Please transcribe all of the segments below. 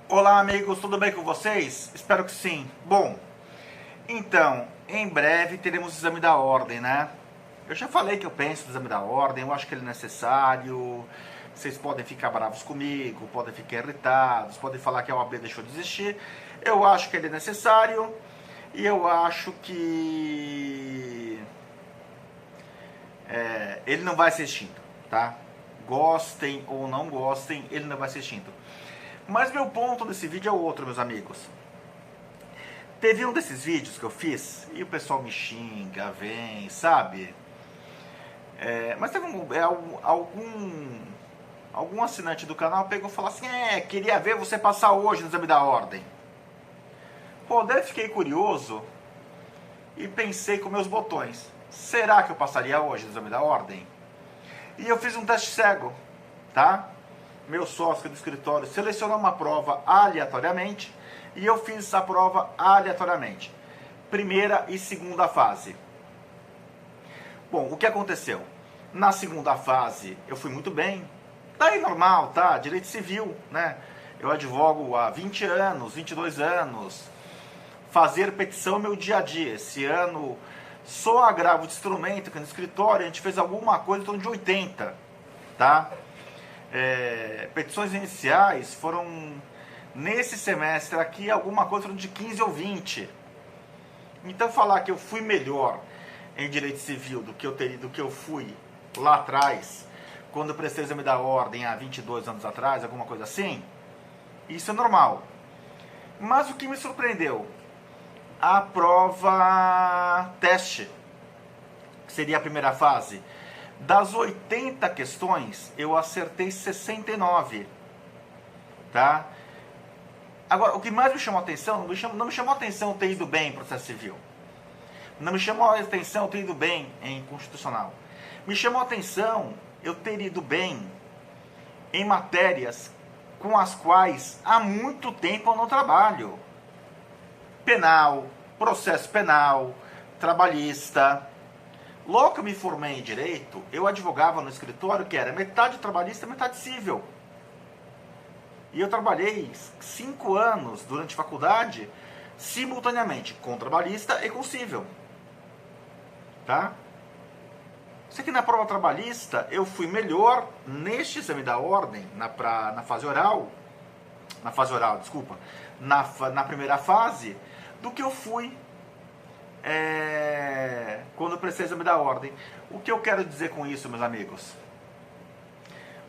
Olá amigos, tudo bem com vocês? Espero que sim. Bom, então, em breve teremos o exame da ordem, né? Eu já falei que eu penso no exame da ordem, eu acho que ele é necessário. Vocês podem ficar bravos comigo, podem ficar irritados, podem falar que a OAB deixou de existir. Eu acho que ele é necessário e eu acho que ele não vai ser extinto, tá? Gostem ou não gostem, ele não vai ser extinto. Mas meu ponto desse vídeo é outro, meus amigos. Teve um desses vídeos que eu fiz e o pessoal me xinga, vem, sabe? Mas teve algum assinante do canal pegou e falou assim: queria ver você passar hoje no exame da ordem. Pô, daí fiquei curioso e pensei com meus botões: será que eu passaria hoje no exame da ordem? E eu fiz um teste cego, tá? Meu sócio do escritório selecionou uma prova aleatoriamente e eu fiz essa prova aleatoriamente. Primeira e segunda fase. Bom, o que aconteceu? Na segunda fase eu fui muito bem. Daí normal, tá? Direito civil, né? Eu advogo há 20 anos, 22 anos. Fazer petição é meu dia a dia. Esse ano, só agravo de instrumento, que no escritório a gente fez alguma coisa em torno de 80, tá? Petições iniciais foram, nesse semestre aqui, alguma coisa de 15 ou 20. Então falar que eu fui melhor em direito civil do que eu fui lá atrás, quando eu prestei o exame da ordem há 22 anos atrás, alguma coisa assim, isso é normal. Mas o que me surpreendeu? A prova teste, que seria a primeira fase. Das 80 questões, eu acertei 69, tá? Agora, o que mais me chamou a atenção, não me chamou a atenção ter ido bem em processo civil. Não me chamou a atenção ter ido bem em constitucional. Me chamou a atenção eu ter ido bem em matérias com as quais há muito tempo eu não trabalho. Penal, processo penal, trabalhista. Logo que eu me formei em direito, eu advogava no escritório que era metade trabalhista e metade civil. E eu trabalhei 5 anos durante a faculdade, simultaneamente com trabalhista e com civil. Tá? Sei que na prova trabalhista eu fui melhor neste exame da ordem, na fase oral, na primeira fase, do que eu fui quando eu prestei o exame da ordem. O que eu quero dizer com isso, meus amigos?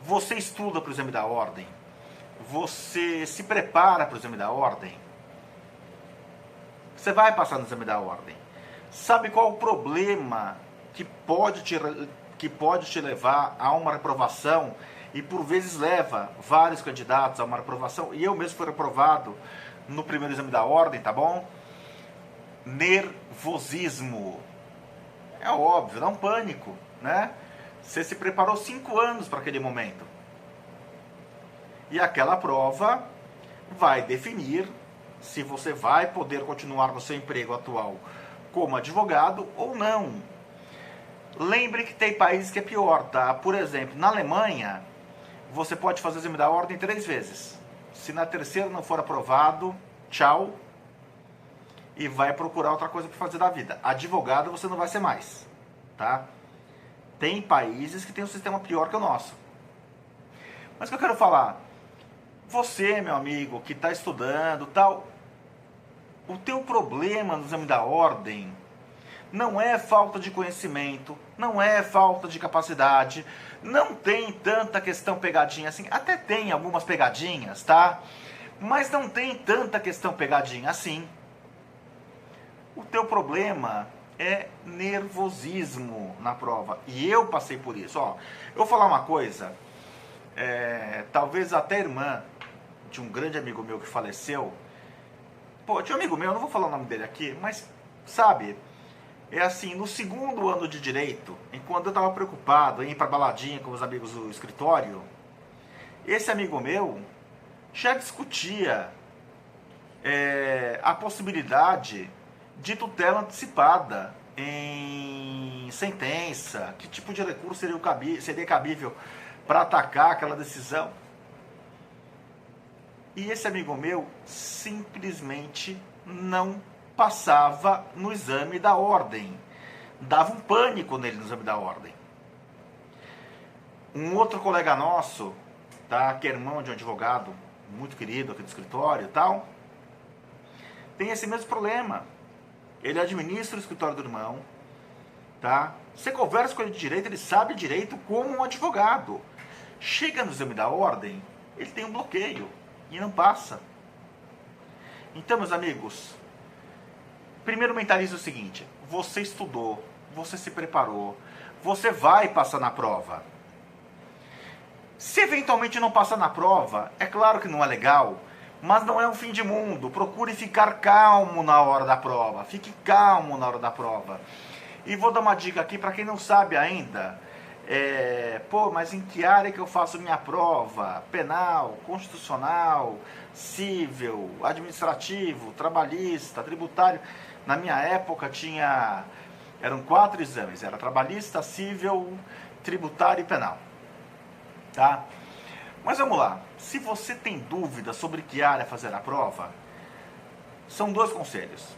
Você estuda para o exame da ordem? Você se prepara para o exame da ordem? Você vai passar no exame da ordem. Sabe qual o problema que pode te levar a uma reprovação? E por vezes leva vários candidatos a uma reprovação. E eu mesmo fui reprovado no primeiro exame da ordem, tá bom? Nervosismo. É óbvio, dá um pânico, né? Você se preparou 5 anos para aquele momento. E aquela prova vai definir se você vai poder continuar no seu emprego atual como advogado ou não. Lembre que tem países que é pior, tá? Por exemplo, na Alemanha, você pode fazer o exame da ordem 3 vezes. Se na terceira não for aprovado, tchau, e vai procurar outra coisa para fazer da vida. Advogado você não vai ser mais, tá? Tem países que tem um sistema pior que o nosso. Mas o que eu quero falar? Você, meu amigo, que está estudando, tal, o teu problema no exame da ordem não é falta de conhecimento, não é falta de capacidade, não tem tanta questão pegadinha assim, até tem algumas pegadinhas, tá? Mas não tem tanta questão pegadinha assim. O teu problema é nervosismo na prova. E eu passei por isso. Ó, eu vou falar uma coisa. Talvez até a irmã de um grande amigo meu que faleceu. Pô, tinha um amigo meu, eu não vou falar o nome dele aqui, mas sabe, é assim, no segundo ano de direito, enquanto eu estava preocupado em ir pra baladinha com os amigos do escritório, esse amigo meu já discutia a possibilidade de tutela antecipada em sentença, que tipo de recurso seria cabível para atacar aquela decisão. E esse amigo meu simplesmente não passava no exame da ordem. Dava um pânico nele no exame da ordem. Um outro colega nosso, tá, que é irmão de um advogado muito querido aqui do escritório e tal, tem esse mesmo problema. Ele administra o escritório do irmão, tá? Você conversa com ele de direito, ele sabe direito como um advogado. Chega no exame da ordem, ele tem um bloqueio e não passa. Então, meus amigos, primeiro mentalize o seguinte: você estudou, você se preparou, você vai passar na prova. Se eventualmente não passar na prova, é claro que não é legal, mas não é um fim de mundo. Procure ficar calmo na hora da prova. Fique calmo na hora da prova. E vou dar uma dica aqui para quem não sabe ainda. Mas em que área que eu faço minha prova? Penal, constitucional, civil, administrativo, trabalhista, tributário. Na minha época eram 4 exames. Era trabalhista, civil, tributário e penal. Tá? Mas vamos lá. Se você tem dúvida sobre que área fazer a prova, são 2 conselhos.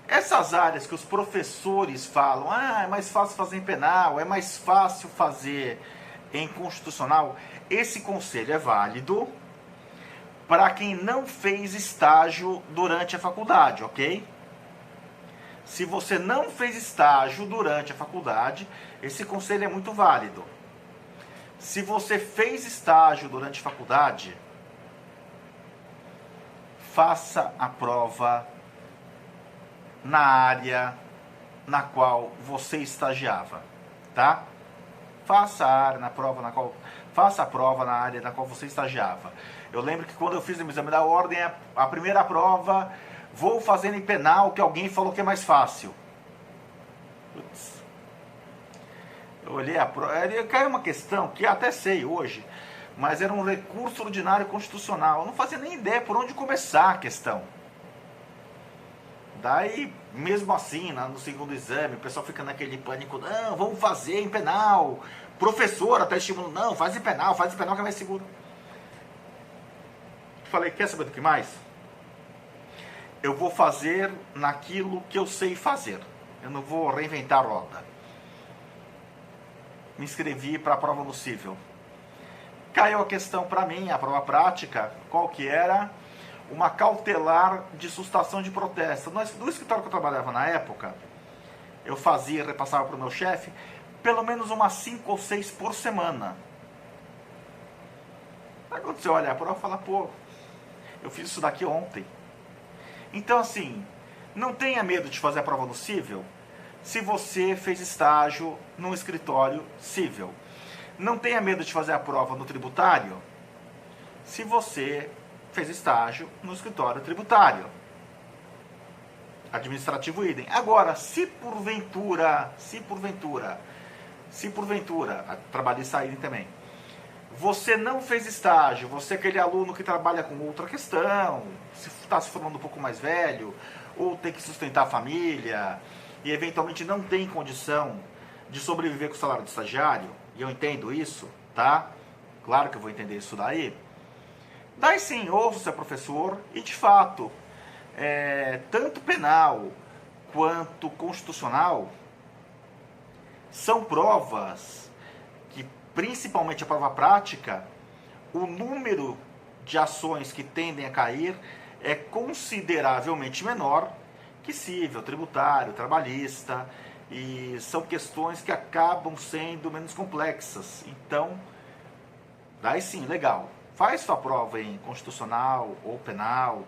Essas áreas que os professores falam, é mais fácil fazer em penal, é mais fácil fazer em constitucional, esse conselho é válido para quem não fez estágio durante a faculdade, ok? Se você não fez estágio durante a faculdade, esse conselho é muito válido. Se você fez estágio durante a faculdade, faça a prova na área na qual você estagiava, tá? Faça a prova na área na qual você estagiava. Eu lembro que quando eu fiz o exame da ordem, a primeira prova, vou fazendo em penal, que alguém falou que é mais fácil. Putz. Eu olhei a prova, caiu uma questão que até sei hoje, mas era um recurso ordinário constitucional. Eu não fazia nem ideia por onde começar a questão. Daí, mesmo assim, no segundo exame, o pessoal fica naquele pânico, não, vamos fazer em penal. Professor até estimulando, não, faz em penal que é mais seguro. Falei, quer saber do que mais? Eu vou fazer naquilo que eu sei fazer. Eu não vou reinventar a roda. Me inscrevi para a prova no cível. Caiu a questão para mim, a prova prática, qual que era? Uma cautelar de sustação de protesto. No escritório que eu trabalhava na época, eu fazia, repassava para o meu chefe, pelo menos umas 5 ou 6 por semana. Aí quando você olha a prova, fala, pô, eu fiz isso daqui ontem. Então assim, não tenha medo de fazer a prova no cível, se você fez estágio num escritório cível. Não tenha medo de fazer a prova no tributário, se você fez estágio no escritório tributário. Administrativo idem. Agora, se porventura, trabalhista idem também, você não fez estágio, você é aquele aluno que trabalha com outra questão, se está se formando um pouco mais velho, ou tem que sustentar a família, e eventualmente não tem condição de sobreviver com o salário de estagiário, e eu entendo isso, tá? Claro que eu vou entender isso daí. Daí sim, ouça o seu professor e de fato, tanto penal quanto constitucional são provas que, principalmente a prova prática, o número de ações que tendem a cair é consideravelmente menor que cível, tributário, trabalhista, e são questões que acabam sendo menos complexas. Então, daí sim, legal. Faz sua prova em constitucional ou penal,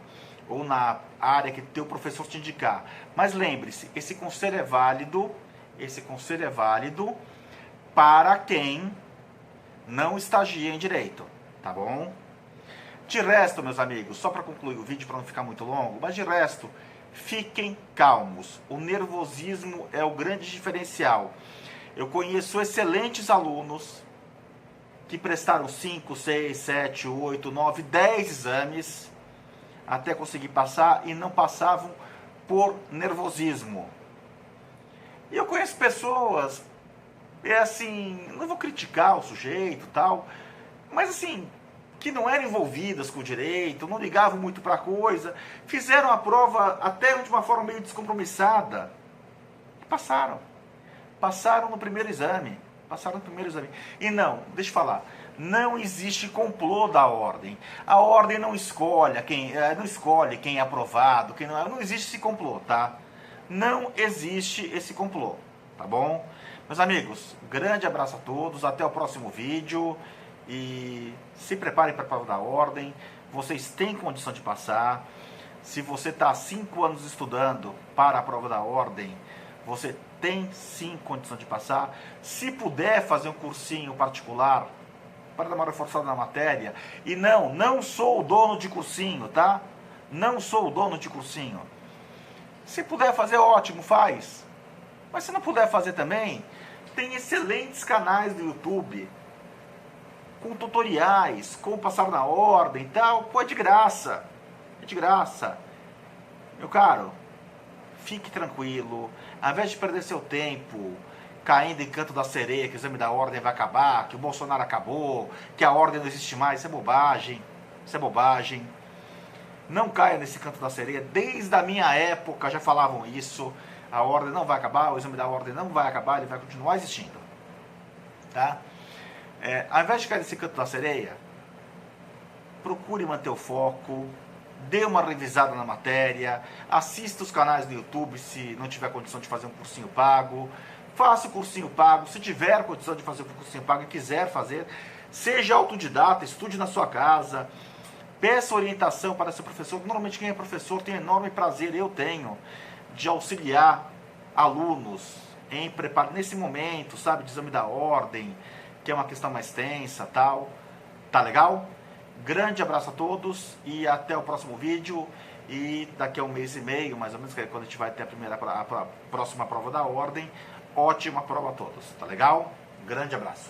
ou na área que teu professor te indicar. Mas lembre-se, esse conselho é válido para quem não estagia em direito, tá bom? De resto, meus amigos, só para concluir o vídeo, para não ficar muito longo, mas de resto, fiquem calmos. O nervosismo é o grande diferencial. Eu conheço excelentes alunos que prestaram 5, 6, 7, 8, 9, 10 exames até conseguir passar e não passavam por nervosismo. E eu conheço pessoas, não vou criticar o sujeito tal, mas assim, que não eram envolvidas com o direito, não ligavam muito para a coisa, fizeram a prova até de uma forma meio descompromissada e passaram. Passaram no primeiro exame. Passaram no primeiro exame. E não, deixa eu falar, não existe complô da ordem. A ordem não escolhe quem é aprovado, quem não é. Não existe esse complô, tá? Não existe esse complô, tá bom? Meus amigos, grande abraço a todos, até o próximo vídeo. E se preparem para a prova da ordem. Vocês têm condição de passar. Se você está há 5 anos estudando para a prova da ordem, você tem sim condição de passar. Se puder fazer um cursinho particular para dar uma reforçada na matéria. E não sou o dono de cursinho, tá? Não sou o dono de cursinho. Se puder fazer, ótimo, faz. Mas se não puder fazer também, tem excelentes canais do YouTube com tutoriais, como passar na ordem e tal. Pô, é de graça. É de graça. Meu caro, fique tranquilo. Ao invés de perder seu tempo caindo em canto da sereia, que o exame da ordem vai acabar, que o Bolsonaro acabou, que a ordem não existe mais, isso é bobagem. Isso é bobagem. Não caia nesse canto da sereia. Desde a minha época já falavam isso. A ordem não vai acabar, o exame da ordem não vai acabar, ele vai continuar existindo. Tá? Ao invés de cair nesse canto da sereia, procure manter o foco, dê uma revisada na matéria, assista os canais do YouTube se não tiver condição de fazer um cursinho pago, faça o cursinho pago, se tiver condição de fazer o cursinho pago e quiser fazer, seja autodidata, estude na sua casa, peça orientação para seu professor. Normalmente quem é professor tem enorme prazer, eu tenho, de auxiliar alunos em preparo nesse momento, sabe, de exame da ordem, que é uma questão mais tensa, tal. Tá legal? Grande abraço a todos e até o próximo vídeo. E daqui a 1 mês e meio, mais ou menos, que é quando a gente vai ter a próxima prova da ordem. Ótima prova a todos, tá legal? Grande abraço.